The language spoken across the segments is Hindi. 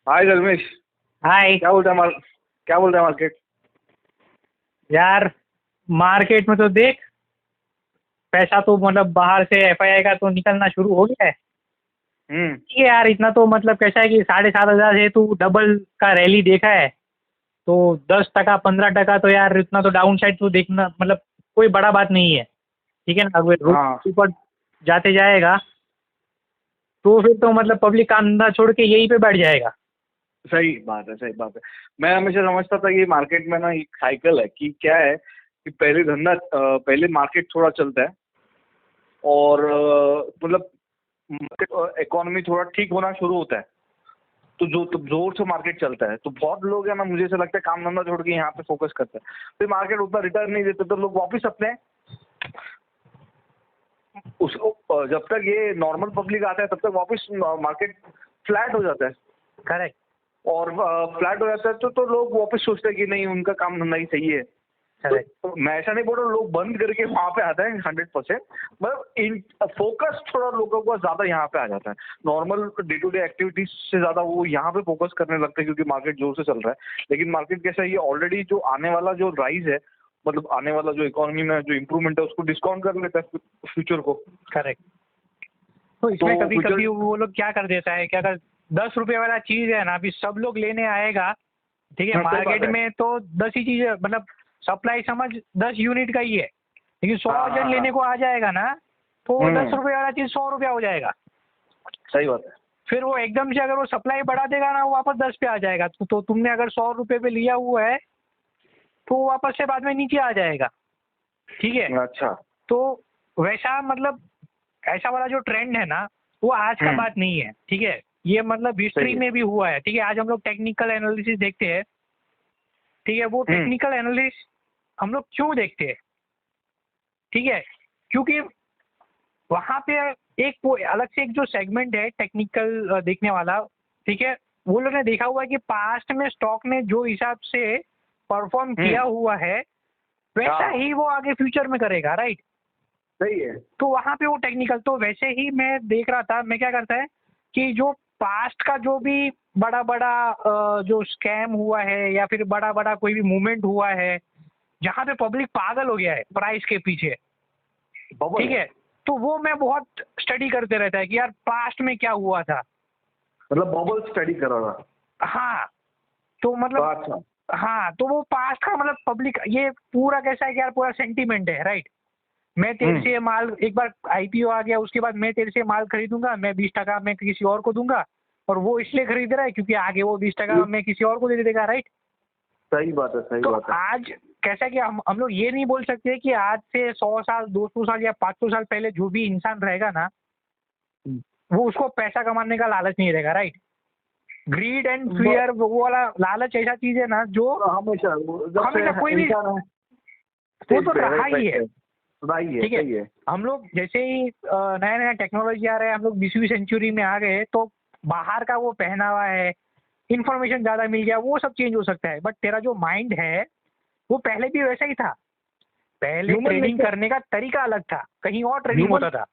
हाय धर्मेश। हाय क्या बोल रहा है मार्केट? यार, मार्केट में तो देख, पैसा तो मतलब बाहर से एफआईआई का तो निकलना शुरू हो गया है। ठीक है यार, इतना तो मतलब कैसा है कि 7,500 से तू डबल का रैली देखा है, तो 10% 15% तो यार इतना तो डाउन साइड तो देखना मतलब कोई बड़ा बात नहीं है। ठीक है ना, अगर हाँ, ऊपर जाते जाएगा तो फिर तो मतलब पब्लिक का अंधा छोड़ के यहीं पे बैठ जाएगा। सही बात है, सही बात है। मैं हमेशा समझता था कि मार्केट में ना एक साइकिल है कि क्या है कि पहले मार्केट थोड़ा चलता है और मतलब इकोनॉमी थोड़ा ठीक होना शुरू होता है तो जोर से मार्केट चलता है। तो बहुत लोग है ना, मुझे ऐसा लगता है काम धंधा छोड़ के यहाँ पे फोकस करते हैं। फिर मार्केट उतना रिटर्न नहीं देते तो लोग वापस अपने उसको जब तक ये नॉर्मल पब्लिक आता है तब तक वापस मार्केट फ्लैट हो जाता है। करेक्ट। और फ्लैट हो जाता है तो लोग वापस सोचते हैं कि नहीं, उनका काम धंधा ही सही है। करेक्ट। तो मैं ऐसा नहीं बोल रहा हूँ लोग बंद करके वहां पे आता है 100%, मतलब फोकस थोड़ा लोगों को ज्यादा यहाँ पे आ जाता है। Normal day to day activities से ज्यादा वो यहाँ पे फोकस करने लगते हैं क्योंकि मार्केट जोर से चल रहा है। लेकिन मार्केट कैसा है, ये ऑलरेडी जो आने वाला जो राइज है, मतलब आने वाला जो इकोनॉमी में जो इम्प्रूवमेंट है उसको डिस्काउंट कर लेता है फ्यूचर को। करेक्ट। तो इसमें तो कभी कभी वो लोग क्या कर देता है, क्या कर 10 रुपए वाला चीज है ना, अभी सब लोग लेने आएगा। ठीक है, हाँ, सही बात मार्केट है। में तो 10 ही चीज है, मतलब सप्लाई समझ 10 यूनिट का ही है, लेकिन 100 हाँ, जन लेने को आ जाएगा ना, तो वो 10 रुपए वाला चीज 100 रुपया हो जाएगा। सही बात है। फिर वो एकदम से अगर वो सप्लाई बढ़ा देगा ना, वो वापस 10 पे आ जाएगा। तो तुमने अगर 100 रुपए पे लिया हुआ है तो वो वापस से बाद में नीचे आ जाएगा। ठीक है, अच्छा। तो वैसा मतलब ऐसा वाला जो ट्रेंड है ना, वो आज का बात नहीं है। ठीक है, ये मतलब हिस्ट्री सही है। में भी हुआ है। ठीक है, आज हम लोग टेक्निकल एनालिसिस देखते हैं। ठीक है, वो टेक्निकल एनालिसिस हम लोग क्यों देखते हैं? ठीक है, क्योंकि वहां पे एक वो अलग से एक जो सेगमेंट है टेक्निकल देखने वाला। ठीक है, वो लोग ने देखा हुआ है कि पास्ट में स्टॉक ने जो हिसाब से परफॉर्म किया हुआ है वैसा ही वो आगे फ्यूचर में करेगा। राइट। सही है। तो वहां पे वो टेक्निकल तो वैसे ही मैं देख रहा था। मैं क्या करता है कि जो पास्ट का जो भी बड़ा बड़ा जो स्कैम हुआ है या फिर बड़ा बड़ा कोई भी मूवमेंट हुआ है जहां पे पब्लिक पागल हो गया है प्राइस के पीछे। ठीक है, तो वो मैं बहुत स्टडी करते रहता है कि यार पास्ट में क्या हुआ था। मतलब बबल स्टडी कर रहा था। हाँ, तो मतलब अच्छा। हाँ, तो वो पास्ट का मतलब पब्लिक ये पूरा कैसा है कि यार पूरा सेंटीमेंट है। राइट। मैं तेरे से माल एक बार आईपीओ आ गया, उसके बाद मैं तेरे से माल खरीदूंगा, मैं 20% मैं किसी और को दूंगा, और वो इसलिए खरीद रहा है क्योंकि आगे वो 20% मैं किसी और को दे देगा। राइट। सही बात है, सही तो बात है। आज कैसा कि हम लोग ये नहीं बोल सकते कि आज से 100 साल 200 साल या 500 साल पहले जो भी इंसान रहेगा ना, वो उसको पैसा कमाने का लालच नहीं रहेगा। राइट। ग्रीड एंड फियर वो वाला लालच ऐसा चीज है ना जो हमेशा हमेशा कोई भी वो तो रहा ही है। ठीक है, हम लोग जैसे ही नया नया टेक्नोलॉजी आ रहा है, हम लोग 20वीं सेंचुरी में आ गए, तो बाहर का वो पहनावा है, इंफॉर्मेशन ज्यादा मिल गया, वो सब चेंज हो सकता है। बट तेरा जो माइंड है वो पहले भी वैसा ही था। पहले ट्रेडिंग करने का तरीका अलग था, कहीं और ट्रेडिंग होता था।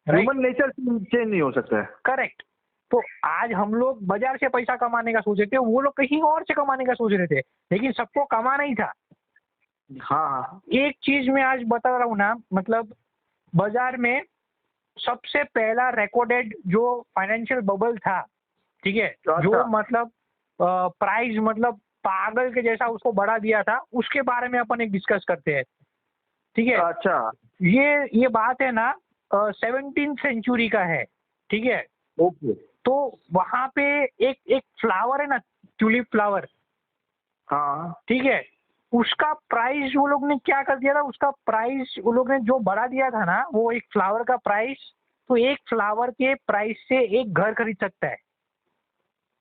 ह्यूमन नेचर चेंज नहीं हो सकता है। करेक्ट। तो आज हम लोग बाजार से पैसा कमाने का सोच रहे थे, वो लोग कहीं और से कमाने का सोच रहे थे, लेकिन सबको कमाना ही था। हाँ। एक चीज मैं आज बता रहा हूँ ना, मतलब बाजार में सबसे पहला रिकॉर्डेड जो फाइनेंशियल बबल था, ठीक है, जो मतलब प्राइस मतलब पागल के जैसा उसको बढ़ा दिया था, उसके बारे में अपन एक डिस्कस करते हैं। ठीक है। अच्छा। ये बात है ना 17th सेंचुरी का है। ठीक है। ओके। तो वहां पे एक एक फ्लावर है ना, ट्यूलिप फ्लावर। हाँ। ठीक है, उसका प्राइस वो लोग ने क्या कर दिया था, उसका प्राइस वो लोग ने जो बढ़ा दिया था ना, वो एक फ्लावर का प्राइस, तो एक फ्लावर के प्राइस से एक घर खरीद सकता है।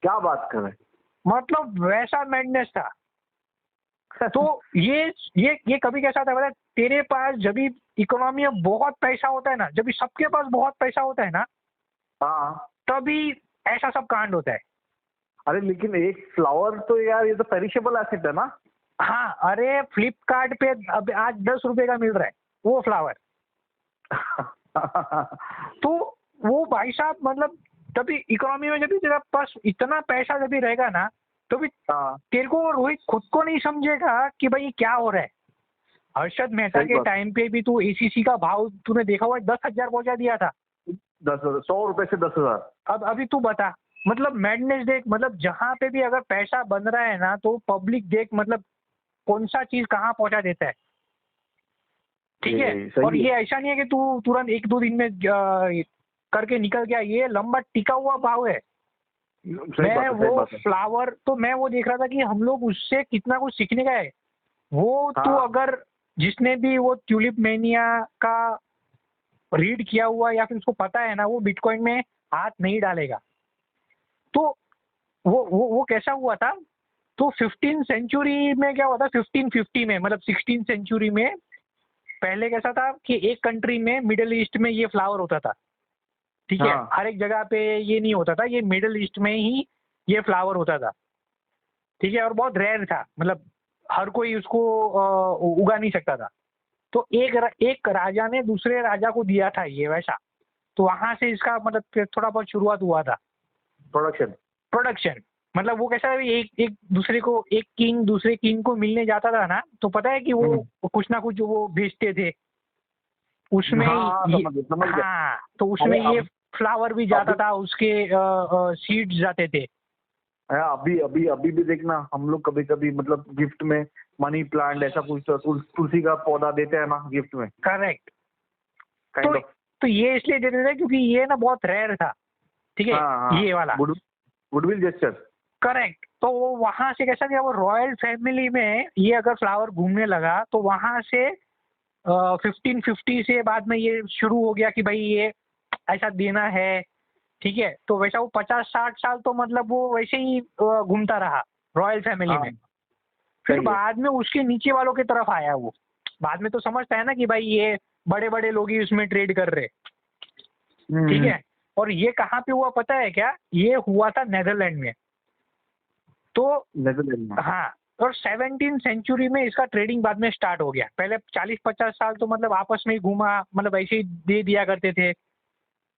क्या बात कर रहे हैं? मतलब वैसा मैडनेस था। तो ये कभी कैसा था पता है? तेरे पास जब भी इकोनॉमी में बहुत पैसा होता है ना, जब भी सबके पास बहुत पैसा होता है ना, हाँ। तभी ऐसा सब कांड होता है। अरे लेकिन एक फ्लावर तो यार, ये तो पेरिशेबल एसेट है ना। हाँ, अरे फ्लिपकार्ट पे अब आज 10 रुपए का मिल रहा है वो फ्लावर। तो वो भाई साहब मतलब तभी इकोनॉमी में जब भी तेरा पास इतना पैसा जब भी रहेगा ना, तो भी हाँ तेरे को रोहित खुद को नहीं समझेगा कि भाई ये क्या हो रहा है। हर्षद मेहता सही के बात। टाइम पे भी तू एसीसी का भाव तूने देखा हुआ 10,000 पहुंचा दिया था। 10,000, 100 रुपए से 10,000। अब अभी तू बता, मतलब मैडनेस देख, मतलब जहां पे भी अगर पैसा बन रहा है ना, तो पब्लिक देख मतलब कौन सा चीज कहाँ पहुंचा देता है। ठीक है। और सही ये है। ऐसा नहीं है कि तू तुरंत 1-2 दिन में करके निकल गया, ये लंबा टिका हुआ भाव है। सही मैं बात है, सही वो बात है। फ्लावर तो मैं वो देख रहा था कि हम लोग उससे कितना कुछ सीखने का है। वो तो हाँ अगर जिसने भी वो ट्यूलिप मैनिया का रीड किया हुआ या फिर उसको पता है ना, वो बिटकॉइन में हाथ नहीं डालेगा। तो वो कैसा हुआ था, तो 15 सेंचुरी में क्या हुआ था, 1550 में, मतलब 16 सेंचुरी में पहले कैसा था कि एक कंट्री में मिडिल ईस्ट में ये फ्लावर होता था। ठीक है। हाँ हर एक जगह पे ये नहीं होता था, ये मिडिल ईस्ट में ही ये फ्लावर होता था। ठीक है। और बहुत रेयर था, मतलब हर कोई उसको उगा नहीं सकता था। तो एक राजा ने दूसरे राजा को दिया था ये वैसा। तो वहां से इसका मतलब फिर थोड़ा बहुत शुरुआत हुआ था प्रोडक्शन। प्रोडक्शन। मतलब वो कैसा है, एक एक दूसरे को, एक किंग दूसरे किंग को मिलने जाता था ना, तो पता है कि वो कुछ ना कुछ वो भेजते थे उसमें हाँ हाँ समझ गया। हाँ, तो उसमें अरे ये अब फ्लावर भी जाता अभी था, उसके सीड्स जाते थे। है, अभी अभी अभी भी देखना, हम लोग कभी कभी मतलब गिफ्ट में मनी प्लांट ऐसा कुछ तुलसी का पौधा देते हैं ना गिफ्ट में, करेक्ट। काइंड तो ऑफ। तो ये इसलिए देते थे क्योंकि ये ना बहुत रेयर था। ठीक है। हाँ हाँ, ये वाला गुडविल जेस्चर। करेक्ट। तो वो वहां से कैसा किया, वो रॉयल फैमिली में ये अगर फ्लावर घूमने लगा, तो वहां से 1550 से बाद में ये शुरू हो गया कि भाई ये ऐसा देना है। ठीक है। तो वैसा वो 50-60 साल तो मतलब वो वैसे ही घूमता रहा रॉयल फैमिली हाँ में। फिर सही है। बाद में उसके नीचे वालों की तरफ आया वो। बाद में तो समझता है ना कि भाई ये बड़े बड़े लोग ही उसमें ट्रेड कर रहे। ठीक हम्म। है। और ये कहाँ पे हुआ पता है क्या, ये हुआ था नेदरलैंड में। तो नेदरलैंड में। हाँ, और 17 सेंचुरी में इसका ट्रेडिंग बाद में स्टार्ट हो गया। पहले 40-50 साल तो मतलब आपस में ही घूमा, मतलब ऐसे ही दे दिया करते थे।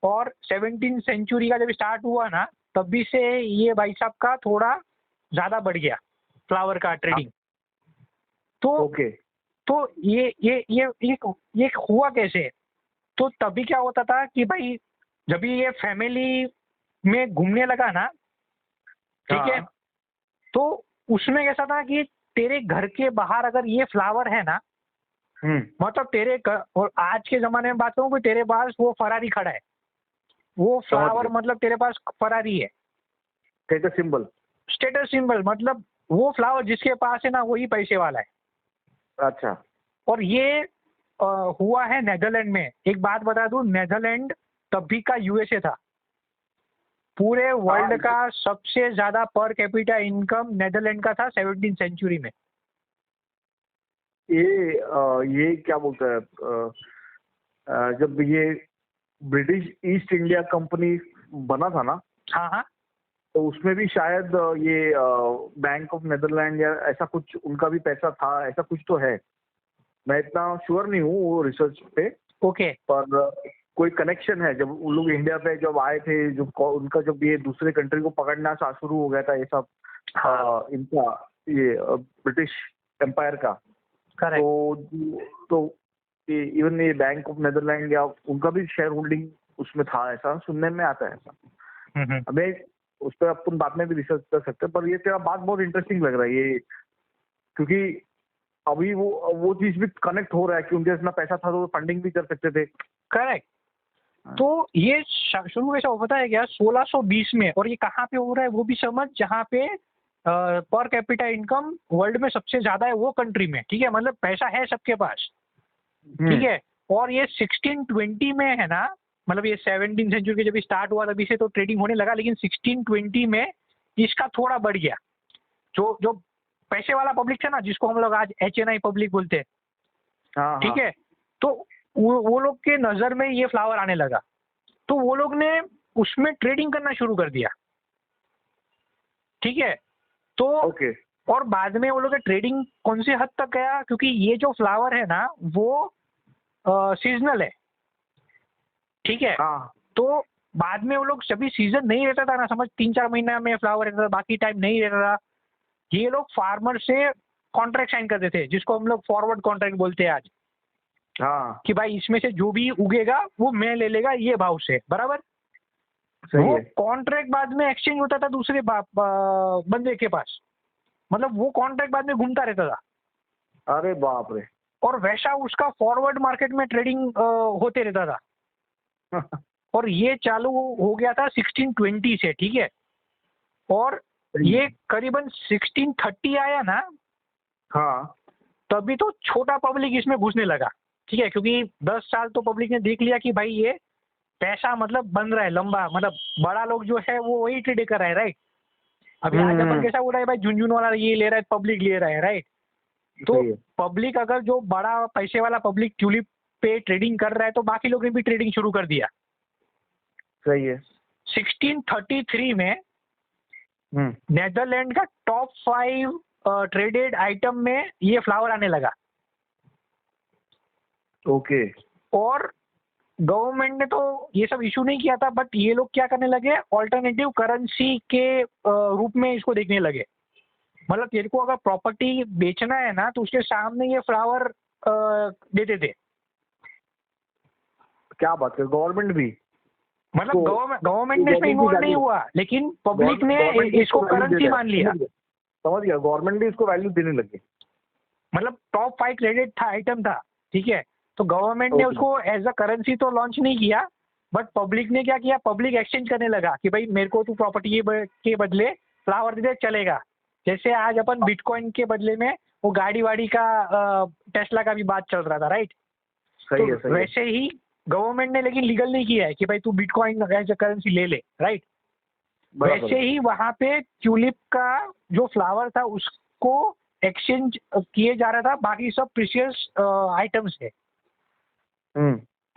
और 17 सेंचुरी का जब स्टार्ट हुआ ना, तभी से ये भाई साहब का थोड़ा ज्यादा बढ़ गया फ्लावर का ट्रेडिंग। तो ओके। तो ये हुआ कैसे, तो तभी क्या होता था कि भाई जब भी ये फैमिली में घूमने लगा ना, ठीक है, हाँ। तो उसमें कैसा था कि तेरे घर के बाहर अगर ये फ्लावर है ना, मतलब तेरे घर, और आज के जमाने में बात करूं कि तेरे पास वो फरारी खड़ा है, वो समझ फ्लावर गए। मतलब तेरे पास फरारी है, स्टेटस सिंबल। स्टेटस सिंबल, मतलब वो फ्लावर जिसके पास है ना वही पैसे वाला है। अच्छा। और ये हुआ है नेदरलैंड में। एक बात बता दूं, नेदरलैंड तभी का यूएसए था। पूरे हाँ वर्ल्ड का सबसे ज्यादा पर कैपिटा इनकम नेदरलैंड का था 17 सेंचुरी में। ये क्या बोलते हैं, जब ये ब्रिटिश ईस्ट इंडिया कंपनी बना था ना, हाँ हाँ। तो उसमें भी शायद ये बैंक ऑफ नेदरलैंड या ऐसा कुछ उनका भी पैसा था, ऐसा कुछ तो है। मैं इतना श्योर नहीं हूँ वो रिसर्च पे, ओके। पर कोई कनेक्शन है। जब उन लोग इंडिया पे जब आए थे, जब उनका जब ये दूसरे कंट्री को पकड़ना शुरू हो गया था ये सब, हाँ इनका ये ब्रिटिश एम्पायर का, करेक्ट। तो ये इवन ये बैंक ऑफ नेदरलैंड या उनका भी शेयर होल्डिंग उसमें था, ऐसा सुनने में आता है ऐसा। हमें उस पर अपन बाद में भी रिसर्च कर सकते हैं, पर ये तेरा बात बहुत इंटरेस्टिंग लग रहा है ये, क्योंकि अभी वो चीज भी कनेक्ट हो रहा है कि उनके इतना पैसा था तो वो फंडिंग भी कर सकते थे। करेक्ट। तो ये शुरू कैसा हो पता है क्या, 1620 में। और ये कहाँ पे हो रहा है वो भी समझ, जहाँ पे पर कैपिटा इनकम वर्ल्ड में सबसे ज्यादा है वो कंट्री में। ठीक है, मतलब पैसा है सबके पास। ठीक है। और ये 1620 में है ना, मतलब ये 17 सेंचुरी के जब स्टार्ट हुआ तभी से तो ट्रेडिंग होने लगा, लेकिन 1620 में इसका थोड़ा बढ़ गया। जो जो पैसे वाला पब्लिक था ना, जिसको हम लोग आज HNI पब्लिक बोलते हैं। हाँ ठीक हाँ है। तो वो लोग के नजर में ये फ्लावर आने लगा, तो वो लोग ने उसमें ट्रेडिंग करना शुरू कर दिया। ठीक है। तो ओके। और बाद में वो लोग ट्रेडिंग कौन सी हद तक गया, क्योंकि ये जो फ्लावर है ना वो सीजनल है। ठीक है। हाँ तो बाद में वो लोग सभी सीजन नहीं रहता था ना, समझ 3-4 महीना में फ्लावर रहता था, बाकी टाइम नहीं रहता था। ये लोग फार्मर से कॉन्ट्रैक्ट साइन करते थे, जिसको हम लोग फॉरवर्ड कॉन्ट्रैक्ट बोलते हैं आज। हाँ कि भाई इसमें से जो भी उगेगा वो मैं ले लेगा ये भाव से, बराबर। सही वो है। कॉन्ट्रैक्ट बाद में एक्सचेंज होता था दूसरे बंदे के पास, मतलब वो कॉन्ट्रैक्ट बाद में घूमता रहता था, अरे बाप रे। और वैसा उसका फॉरवर्ड मार्केट में ट्रेडिंग होते रहता था। और ये चालू हो गया था 1620 से, ठीक है। और ये करीबन 1630 आया ना, हाँ तभी तो छोटा पब्लिक इसमें घुसने लगा, ठीक है, क्योंकि 10 साल तो पब्लिक ने देख लिया कि भाई ये पैसा मतलब बन रहा है लंबा, मतलब बड़ा लोग जो है वो वही ट्रेड कर रहा है, राइट। अभी आज अपन कैसा हो रहा है भाई, झुंझुन वाला ये ले रहा है, पब्लिक ले रहा है, राइट। तो सही है। पब्लिक अगर जो बड़ा पैसे वाला पब्लिक ट्यूलिप पे ट्रेडिंग कर रहा है, तो बाकी लोग ने भी ट्रेडिंग शुरू कर दिया। सही है। 1633 में नेदरलैंड का टॉप 5 ट्रेडेड आइटम में ये फ्लावर आने लगा। ओके। और गवर्नमेंट ने तो ये सब इशू नहीं किया था, बट ये लोग क्या करने लगे, ऑल्टरनेटिव करेंसी के रूप में इसको देखने लगे। मतलब तेरे को अगर प्रॉपर्टी बेचना है ना, तो उसके सामने ये फ्लावर देते थे। क्या बात है, गवर्नमेंट भी? मतलब गवर्नमेंट ने इसमें इन्वॉल्व नहीं हुआ, लेकिन पब्लिक ने इसको करेंसी मान लिया। समझ गया, गवर्नमेंट भी इसको वैल्यू देने लगे। मतलब टॉप 5 क्रेडिट था, आइटम था, ठीक है। तो गवर्नमेंट ने उसको एज अ करेंसी तो लॉन्च नहीं किया, बट पब्लिक ने क्या किया, पब्लिक एक्सचेंज करने लगा कि भाई मेरे को तू प्रॉपर्टी के बदले फ्लावर दे दे, चलेगा। जैसे आज अपन बिटकॉइन के बदले में वो गाड़ी वाड़ी का टेस्ला का भी बात चल रहा था, राइट। सही है, तो सही है। वैसे ही गवर्नमेंट ने लेकिन लीगल नहीं किया है कि भाई तू बिटकॉइन एज अ करेंसी ले ले, राइट। वैसे ही वहां पे ट्यूलिप का जो फ्लावर था उसको एक्सचेंज किए जा रहा था बाकी सब प्रीशियस आइटम्स है,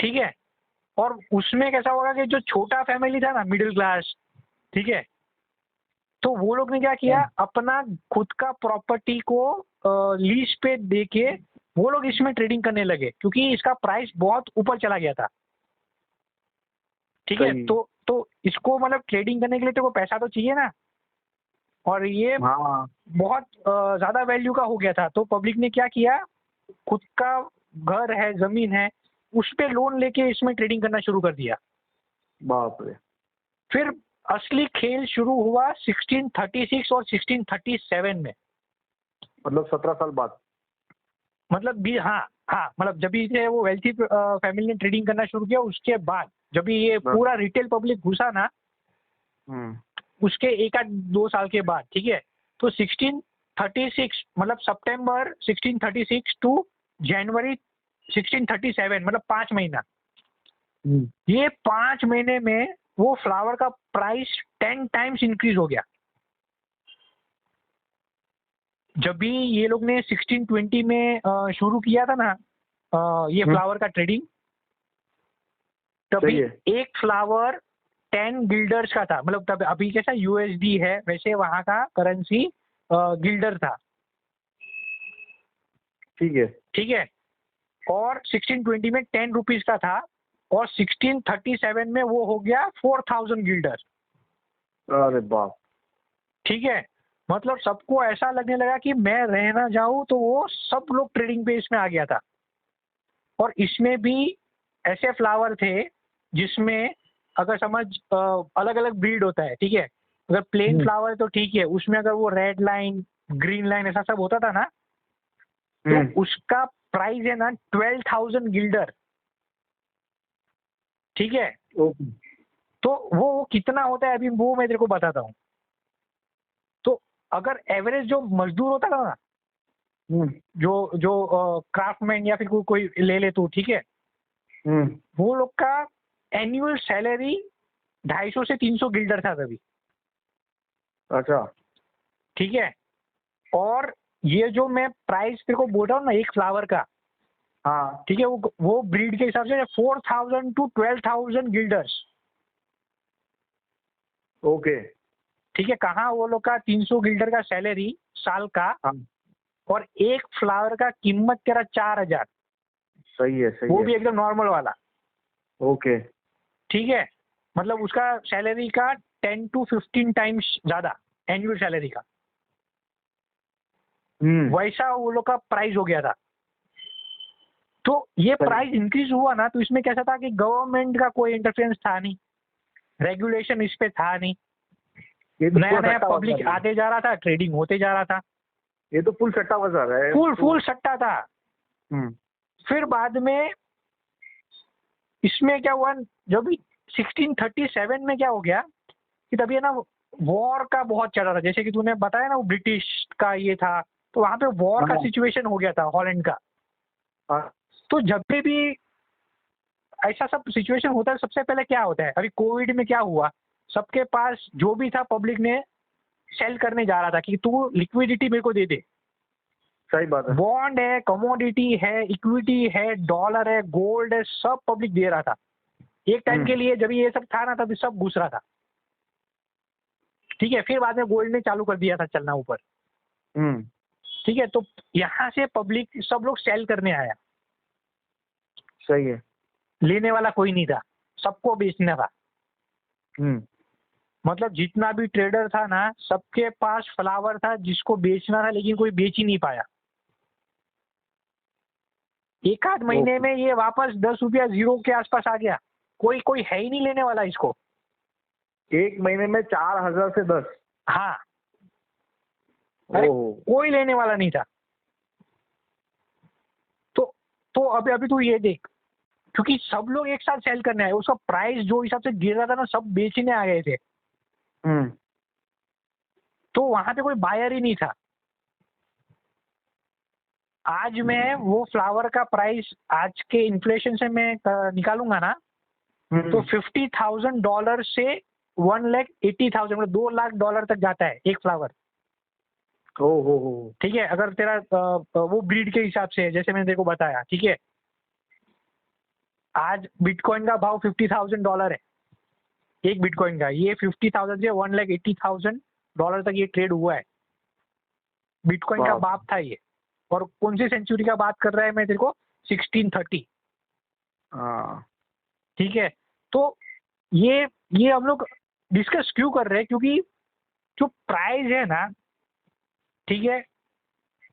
ठीक है। और उसमें कैसा होगा कि जो छोटा फैमिली था ना, मिडिल क्लास, ठीक है, तो वो लोग ने क्या किया, अपना खुद का प्रॉपर्टी को लीज पे देके वो लोग इसमें ट्रेडिंग करने लगे, क्योंकि इसका प्राइस बहुत ऊपर चला गया था, ठीक है। तो इसको मतलब ट्रेडिंग करने के लिए तो पैसा तो चाहिए ना, और ये बहुत ज्यादा वैल्यू का हो गया था। तो पब्लिक ने क्या किया, खुद का घर है, जमीन है, उस पे लोन लेके इसमें ट्रेडिंग करना शुरू कर दिया। बाप रे। फिर असली खेल शुरू हुआ 1636 और 1637 में, मतलब 17 साल बाद। मतलब भी, हाँ हाँ, मतलब जब भी वो वेल्थी फैमिली ने ट्रेडिंग करना शुरू किया, उसके बाद जब भी ये पूरा रिटेल पब्लिक घुसा ना, उसके 1-2 साल के बाद, ठीक है। तो 1636 मतलब सितंबर 1636 टू जनवरी 1637, मतलब 5 महीना, ये 5 महीने में वो फ्लावर का प्राइस 10 टाइम्स इंक्रीज हो गया। जब भी ये लोग ने 1620 में शुरू किया था ना ये फ्लावर का ट्रेडिंग, तभी एक फ्लावर 10 गिल्डर्स का था। मतलब तब अभी कैसा यूएसडी है, वैसे वहां का करेंसी गिल्डर था, ठीक है, ठीक है। और 1620 में 10 रुपीज का था, और 1637 में वो हो गया 4000 गिल्डर। अरे बाप। ठीक है, मतलब सबको ऐसा लगने लगा कि मैं रह ना जाऊं, तो वो सब लोग ट्रेडिंग पे इसमें आ गया था। और इसमें भी ऐसे फ्लावर थे जिसमें अगर समझ अलग अलग ब्रीड होता है, ठीक है। अगर प्लेन फ्लावर है तो ठीक है, उसमें अगर वो रेड लाइन, ग्रीन लाइन, ऐसा सब होता था ना, तो उसका प्राइस है ना 12,000 गिल्डर, ठीक है। तो वो कितना होता है अभी वो मैं तेरे को बताता हूँ। तो अगर एवरेज जो मजदूर होता था ना, जो क्राफ्टमैन या फिर कोई ले ले तू, ठीक है, वो लोग का एनुअल सैलरी 250 से 300 गिल्डर था तभी। अच्छा, ठीक है। और ये जो मैं प्राइस तेरे को बोल रहा हूँ ना एक फ्लावर का, हाँ ठीक है, वो ब्रीड के हिसाब से 4,000 टू 12,000 गिल्डर्स। ओके, ठीक है, कहाँ वो लोग का 300 गिल्डर का सैलरी साल का, और एक फ्लावर का कीमत तेरा 4,000। सही है, सही वो है। भी एकदम नॉर्मल वाला। ओके, ठीक है। मतलब उसका सैलरी का 10 to 15 टाइम्स ज्यादा एनुअल सैलरी का, वैसा वो लोग का प्राइस हो गया था। तो ये प्राइस इंक्रीज हुआ ना, तो इसमें कैसा था कि गवर्नमेंट का कोई इंटरफेरेंस था नहीं, रेगुलेशन इस पे था नहीं, नया नया पब्लिक आते जा रहा था, ट्रेडिंग होते जा रहा था। ये तो फुल सट्टा बाजार है, फुल सट्टा था। फिर बाद में इसमें क्या हुआ, जब 1637 में क्या हो गया कि तभी है ना वॉर का बहुत चल रहा था, जैसे कि तूने बताया ना वो ब्रिटिश का ये था, तो वहां पे वॉर का सिचुएशन हो गया था हॉलैंड का। तो जब भी ऐसा सब सिचुएशन होता है, सबसे पहले क्या होता है, अभी कोविड में क्या हुआ, सबके पास जो भी था पब्लिक ने सेल करने जा रहा था कि तू लिक्विडिटी मेरे को दे दे। सही बात है। बॉन्ड है, कमोडिटी है, इक्विटी है, डॉलर है, गोल्ड है, सब पब्लिक दे रहा था एक टाइम के लिए। जब ये सब था ना तभी सब घुस रहा था, ठीक है। फिर बाद में गोल्ड ने चालू कर दिया था चलना ऊपर, ठीक है। तो यहाँ से पब्लिक सब लोग सेल करने आया। सही है। लेने वाला कोई नहीं था, सबको बेचना था। मतलब जितना भी ट्रेडर था ना, सबके पास फ्लावर था जिसको बेचना था, लेकिन कोई बेच ही नहीं पाया। एक आध महीने में ये वापस 10 रुपया जीरो के आसपास आ गया, कोई है ही नहीं लेने वाला इसको। एक महीने में 4000 से 10। हाँ, अरे कोई लेने वाला नहीं था। तो अभी तू ये देख, क्योंकि सब लोग एक साथ सेल करने आए, उसका प्राइस जो हिसाब से गिर रहा था ना, सब बेचने आ गए थे। तो वहां पे कोई बायर ही नहीं था। आज मैं वो फ्लावर का प्राइस आज के इन्फ्लेशन से मैं निकालूंगा ना, तो $50,000 से 1,80,000 मतलब $2 लाख तक जाता है एक फ्लावर। ठीक है, अगर तेरा वो ब्रीड के हिसाब से जैसे मैंने तेरे को बताया, ठीक है। आज बिटकॉइन का भाव $50,000 है एक बिटकॉइन का। ये 50,000 से 1,80,000 तक ये ट्रेड हुआ है। बिटकॉइन का बाप था ये। और कौन सी सेंचुरी का बात कर रहा है मैं तेरे को, 1630। ठीक है। तो ये हम लोग डिस्कस क्यों कर रहे हैं, क्योंकि जो प्राइस है ना, ठीक है,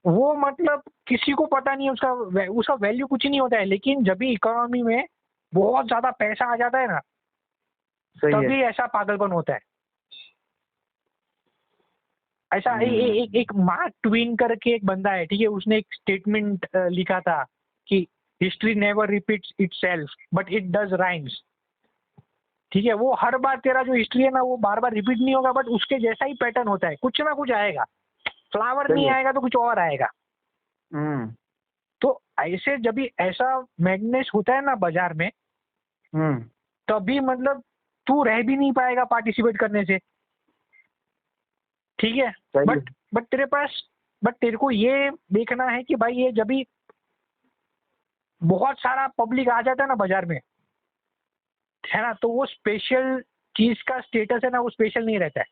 वो मतलब किसी को पता नहीं है, उसका वैल्यू कुछ नहीं होता है। लेकिन जब भी इकोनॉमी में बहुत ज्यादा पैसा आ जाता है ना, तभी ऐसा पागलपन होता है। ऐसा एक मार्क ट्वेन करके एक बंदा है, ठीक है, उसने एक स्टेटमेंट लिखा था कि history never repeats itself but it does rhymes. ठीक है, वो हर बार तेरा जो हिस्ट्री है ना, वो बार बार रिपीट नहीं होगा, बट उसके जैसा ही पैटर्न होता है, कुछ ना कुछ आएगा। फ्लावर नहीं आएगा तो कुछ और आएगा। तो ऐसे जब भी ऐसा मैडनेस होता है ना बाजार में, तभी मतलब तू रह भी नहीं पाएगा पार्टिसिपेट करने से। ठीक है, बट तेरे को ये देखना है कि भाई ये जब भी बहुत सारा पब्लिक आ जाता है ना बाजार में, है ना, तो वो स्पेशल चीज का स्टेटस है ना, वो स्पेशल नहीं रहता है।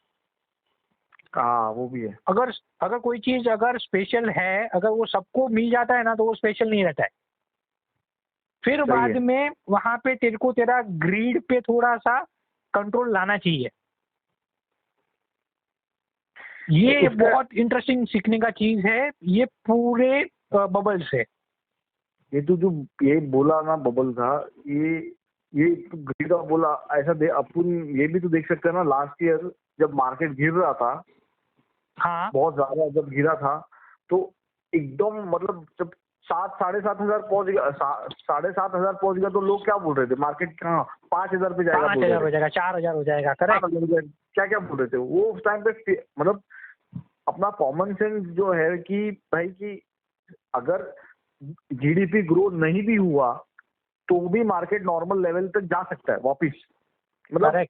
वो भी है। अगर कोई चीज अगर स्पेशल है, अगर वो सबको मिल जाता है ना, तो वो स्पेशल नहीं रहता है। फिर बाद में वहां पे तेरे को तेरा ग्रीड पे थोड़ा सा कंट्रोल लाना चाहिए। ये बहुत इंटरेस्टिंग सीखने का चीज है ये पूरे बबल से। ये तो जो ये बोला ना बबल का, ये ग्रीड का बोला, ऐसा अपन ये भी तो देख सकते हैं ना, लास्ट ईयर जब मार्केट गिर रहा था, हाँ, बहुत ज्यादा जब गिरा था, तो एकदम मतलब जब 7,000-7,500 पहुंच गया, 7,500 पहुंच गया, तो लोग क्या बोल रहे थे, मार्केट कहाँ 5,000 पे जाएगा, 5,000 हो जाएगा, 4,000 हो जाएगा, करेक्ट। क्या क्या बोल रहे थे वो उस टाइम पे। मतलब अपना कॉमन सेंस जो है कि भाई कि अगर जीडीपी ग्रो नहीं भी हुआ तो भी मार्केट नॉर्मल लेवल तक जा सकता है वापिस। मतलब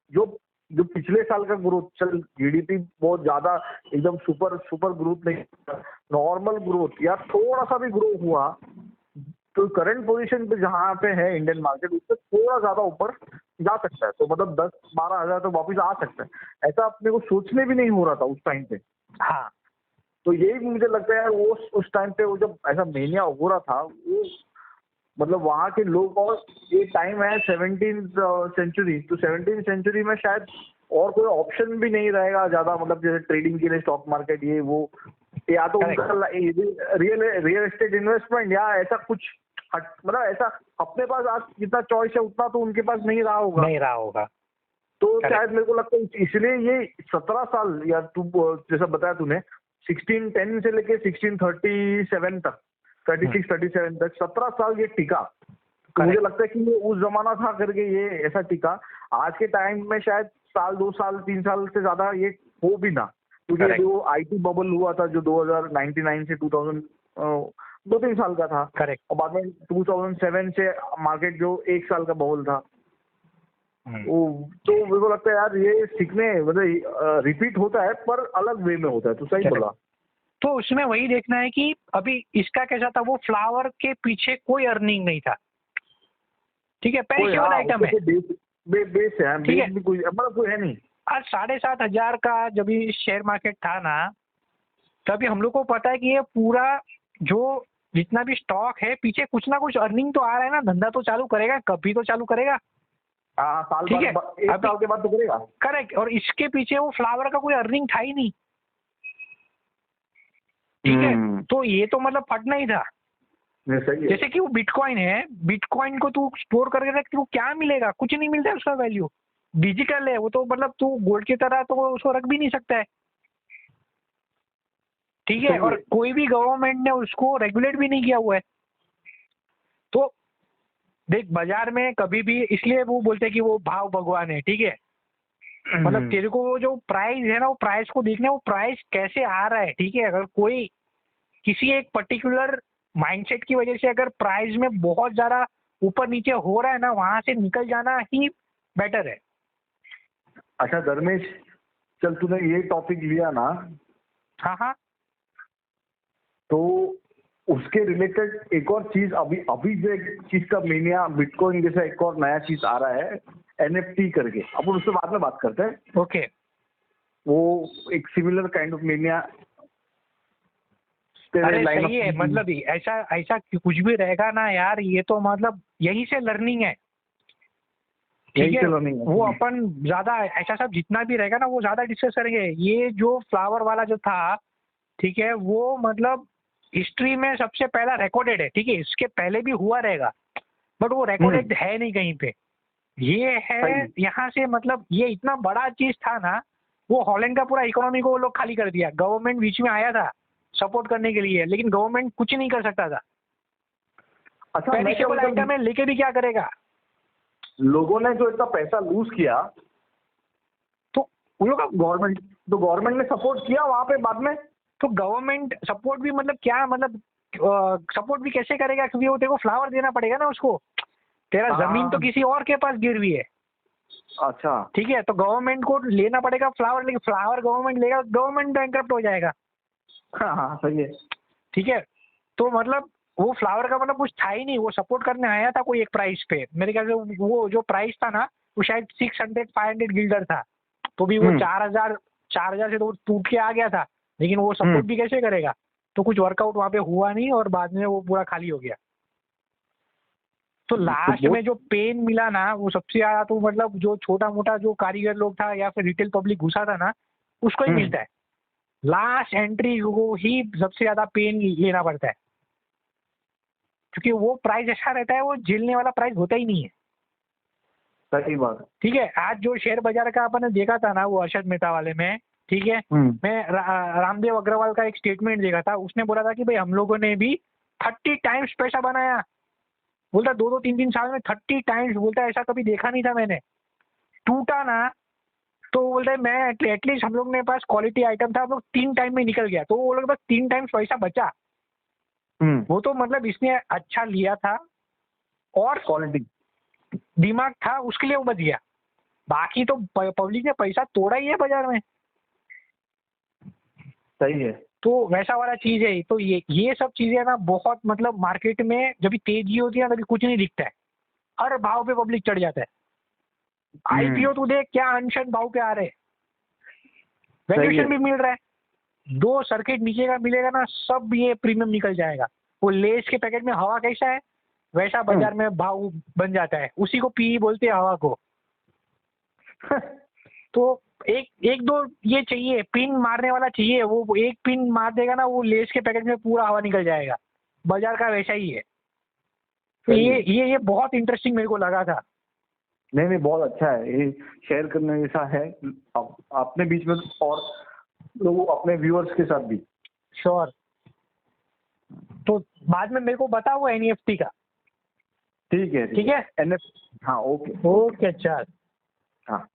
जो पिछले साल का ग्रोथ, चल जीडीपी बहुत ज्यादा एकदम सुपर ग्रोथ नहीं, नॉर्मल ग्रोथ या थोड़ा सा भी ग्रो हुआ, तो करंट पोजीशन पे जहाँ पे है इंडियन मार्केट, उससे थोड़ा ज्यादा ऊपर जा सकता है। तो मतलब 10-12 हजार तो वापिस आ सकता है। ऐसा अपने को सोचने भी नहीं हो रहा था उस टाइम पे। हाँ, तो यही मुझे लगता है यार, वो उस टाइम पे वो जब ऐसा मेनिया हो रहा था, वो मतलब वहाँ के लो कॉस्ट, ये टाइम है 17th सेंचुरी, तो 17th सेंचुरी में शायद और कोई ऑप्शन भी नहीं रहेगा ज्यादा, मतलब जैसे ट्रेडिंग के लिए स्टॉक मार्केट ये वो, या तो उनका रियल एस्टेट इन्वेस्टमेंट या ऐसा कुछ मतलब ऐसा अपने पास आज जितना चॉइस है उतना तो उनके पास नहीं रहा होगा। तो शायद मेरे को लगता है इसलिए ये 17 साल, या तू जैसा बताया तूने 1610 से लेके 1637 तक, 36-37 तक 17 साल ये टिका। तो मुझे लगता है कि ये उस जमाना था करके ये ऐसा टिका। आज के टाइम में शायद साल 2 साल 3 साल से ज्यादा ये हो भी ना, क्योंकि वो आईटी बबल हुआ था जो 2099 से 2000 2-3 साल का था। करेक्ट। और बाद में 2007 से मार्केट जो 1 साल का बबल था। तो मेरे को लगता है यार ये सीखने मतलब रिपीट होता है पर अलग वे में होता है। तो सही बोला। तो उसमें वही देखना है कि अभी इसका कैसा था, वो फ्लावर के पीछे कोई अर्निंग नहीं था, ठीक है, पेरिशेबल आइटम है, बेस है, बेस भी कोई मतलब कोई है नहीं। आज 7,500 का जब ये शेयर मार्केट था ना, तभी हम लोग को पता है कि ये पूरा जो जितना भी स्टॉक है पीछे कुछ ना कुछ अर्निंग तो आ रहा है ना, धंधा तो चालू करेगा, कभी तो चालू करेगा। ठीक है, 1 साल के बाद तो करेगा। करेक्ट। और इसके पीछे वो फ्लावर का कोई अर्निंग था ही नहीं, ठीक है। तो ये तो मतलब फटना ही था। सही है। जैसे कि वो बिटकॉइन है, बिटकॉइन को तू स्टोर करके रख, तू क्या मिलेगा, कुछ नहीं मिलता है उसका वैल्यू, डिजिटल है वो तो, मतलब तू गोल्ड की तरह तो उसको रख भी नहीं सकता है, ठीक है। और कोई भी गवर्नमेंट ने उसको रेगुलेट भी नहीं किया हुआ है। तो देख बाजार में कभी भी, इसलिए वो बोलते हैं कि वो भाव भगवान है, ठीक है। मतलब तेरे को वो जो प्राइस है ना, वो प्राइस को देखना है, वो प्राइस कैसे आ रहा है, ठीक है। अगर कोई किसी एक पर्टिकुलर माइंडसेट की वजह से अगर प्राइस में बहुत ज्यादा ऊपर नीचे हो रहा है ना, वहां से निकल जाना ही बेटर है। अच्छा धर्मेश, चल तूने ये टॉपिक लिया ना, हाँ, तो उसके रिलेटेड एक और चीज अभी जो एक चीज का मीनिया बिटकॉइन जैसा एक और नया चीज आ रहा है NFT करके, अपन उससे बाद में बात करते हैं। ओके। वो एक सिमिलर काइंड ऑफ मीनिया। अरे सही है, मतलब ऐसा कुछ भी रहेगा ना यार, ये तो मतलब यही से लर्निंग है, ठीक है। वो अपन ज्यादा ऐसा सब जितना भी रहेगा ना वो ज्यादा डिस्कस करेंगे। ये जो फ्लावर वाला जो था, ठीक है, वो मतलब हिस्ट्री में सबसे पहला रिकॉर्डेड है, ठीक है। इसके पहले भी हुआ रहेगा बट वो रिकॉर्डेड है नहीं कहीं पे। ये है यहाँ से, मतलब ये इतना बड़ा चीज था ना, वो हॉलैंड का पूरा इकोनॉमी को वो लोग खाली कर दिया। गवर्नमेंट बीच में आया था सपोर्ट करने के लिए, लेकिन गवर्नमेंट कुछ नहीं कर सकता था। अच्छा, पेरिशेबल आइटम है, लेके भी क्या करेगा। लोगों ने जो इतना पैसा लूज किया, तो उन लोग गवर्नमेंट ने सपोर्ट किया वहां पे बाद में। तो गवर्नमेंट सपोर्ट भी मतलब क्या, मतलब सपोर्ट भी कैसे करेगा, क्योंकि वो तेरे को फ्लावर देना पड़ेगा ना उसको। तेरा जमीन तो किसी और के पास गिर हुई है, अच्छा, ठीक है। तो गवर्नमेंट को लेना पड़ेगा फ्लावर, लेकिन फ्लावर गवर्नमेंट लेगा, गवर्नमेंट बैंकरप्ट हो जाएगा। हाँ सही है, ठीक है। तो मतलब वो फ्लावर का मतलब कुछ था ही नहीं, वो सपोर्ट करने आया था कोई एक प्राइस पे। मेरे ख्याल से वो जो प्राइस था ना, वो शायद 600-500 गिल्डर था। तो भी वो 4,000 से तो टूट के आ गया था, लेकिन वो सपोर्ट भी कैसे करेगा। तो कुछ वर्कआउट वहां पे हुआ नहीं और बाद में वो पूरा खाली हो गया। तो लास्ट में जो पेन मिला ना, वो सबसे ज्यादा तो मतलब जो छोटा मोटा जो कारीगर लोग था या फिर रिटेल पब्लिक घुसा था ना, उसको ही मिलता है। लास्ट एंट्री को ही सबसे ज्यादा पेन लेना पड़ता है, क्योंकि वो प्राइस ऐसा रहता है, वो झेलने वाला प्राइस होता ही नहीं है। सही बात, ठीक है। आज जो शेयर बाजार का अपन ने देखा था ना, वो अर्षद मेहता वाले में, ठीक है, मैं रामदेव अग्रवाल का एक स्टेटमेंट देखा था। उसने बोला था कि भाई हम लोगों ने भी 30 टाइम्स पैसा बनाया। बोलता 2-3 साल में 30 टाइम्स, बोलता ऐसा कभी देखा नहीं था मैंने। टूटा ना तो बोलते मैं एटलीस्ट हम लोग ने पास क्वालिटी आइटम था, हम लोग 3 टाइम में निकल गया। तो वो लोग बस 3 टाइम्स पैसा बचा। वो तो मतलब इसने अच्छा लिया था और क्वालिटी दिमाग था, उसके लिए वो बच गया। बाकी तो पब्लिक ने पैसा तोड़ा ही है बाजार में। सही है। तो वैसा वाला चीज है। तो ये सब चीजें ना बहुत, मतलब मार्केट में जब तेजी होती है ना, तभी कुछ नहीं दिखता है, हर भाव पे पब्लिक चढ़ जाता है। आईपीओ तो देख क्या अनशन भाव पे आ रहे हैं, वैल्यूएशन भी मिल रहा है। 2 सर्किट नीचे का मिलेगा ना, सब ये प्रीमियम निकल जाएगा। वो लेस के पैकेट में हवा कैसा है, वैसा बाजार में भाव बन जाता है, उसी को पी बोलते हैं, हवा को। तो एक दो ये चाहिए, पिन मारने वाला चाहिए, वो एक पिन मार देगा ना, वो लेस के पैकेट में पूरा हवा निकल जाएगा। बाजार का वैसा ही है। तो ये बहुत इंटरेस्टिंग मेरे को लगा था। नहीं बहुत अच्छा है, ये शेयर करने जैसा है अपने बीच में और लोगों अपने व्यूअर्स के साथ भी। श्योर। तो बाद में मेरे को बताओ एनईएफटी का। ठीक है। ठीक है। हाँ ओके। ओके चल। हाँ।